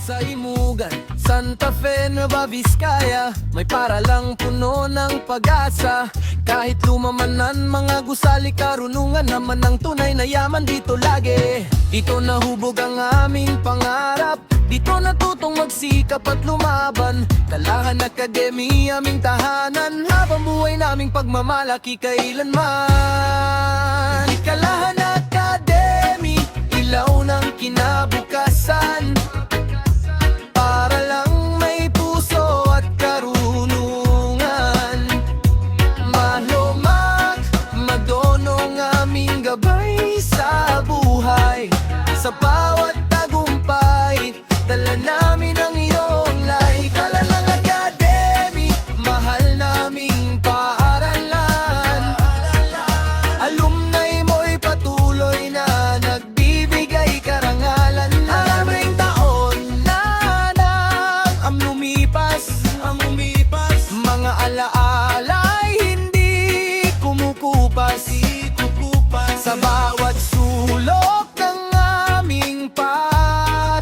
Sa Imugan, Santa Fe, Nueva Vizcaya, may paralang puno ng pag-asa. Kahit lumamanan, mga gusali, karunungan naman ang tunay na yaman dito lagi. Dito nahubog ang aming pangarap, dito natutong magsikap at lumaban. Kalahan Academy, aming tahanan, habang buhay naming pagmamalaki kailanman. Kalahan Academy, ilaw ng kinabukasan, para lang may puso at karunungan. Malumak, madonong aming gabay sa buhay. Sa bawat tagumpay, dala namin ang iyong lay. Kalalang Academy, mahal naming paaralan. Alumni mo'y patuloy na nagbibigay karangalan. Maraming taon na ang lumipas, mga alaala'y hindi kumukupas. Sa bawat sulok ng aming paaralan,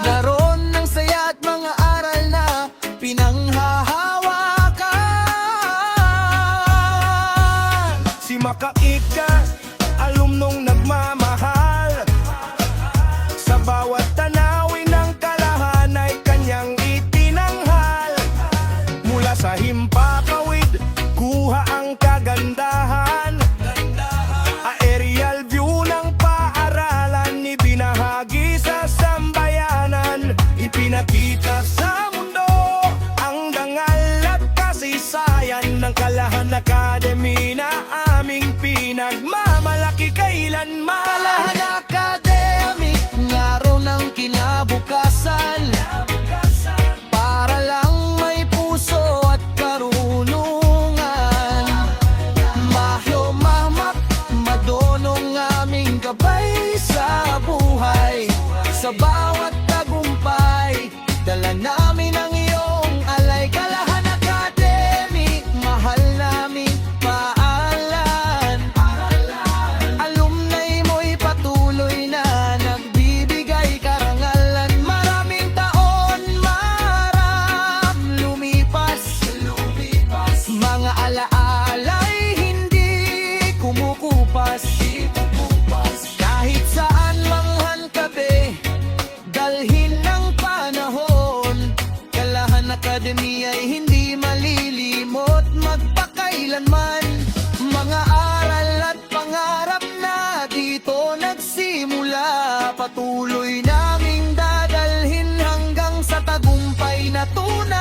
naroon ng saya at mga aral na pinanghahawakan. Si Makaika, alumnong nagmamahal. Sa bawat tanawin ng Kalahan ay kanyang itinanghal. Mula sa himpapawid, kuha ang kagandahan. Aerial view ng paaralan, ibinahagi sa sambayanan. Ipinakita sa mundo ang dangal at kasaysayan ng Kalahan Academy na aming pinagmamalaki kailanman. Kalahan Academy, ngaro ng kinabukasan, para lang may puso at karunungan. Mahyo, mahmak, madonong aming gabay sa buhay. Sa bawat tagumpay, dala namin ang iyong alay. Kalahan Academy, mahal namin paalan. Alumni mo'y patuloy na nagbibigay karangalan. Maraming taon, marap lumipas. Mga alaala'y hindi kumukupas. Kahit saan manghan kape, dalhin ng panahon. Kalahan Academy ay hindi malilimot magpakailanman. Mga aral at pangarap na dito nagsimula, patuloy naming dadalhin hanggang sa tagumpay na tunay.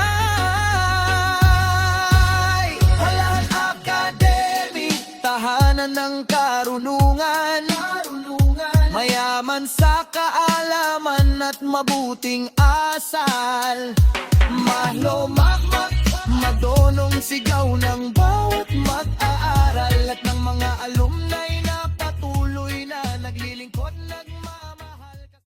Kalahan Academy, tahanan ng karunungan, mayaman sa kaalaman at mabuting asal. Mahlomakmak, madonong sigaw ng bawat mag-aaral at ng mga alumni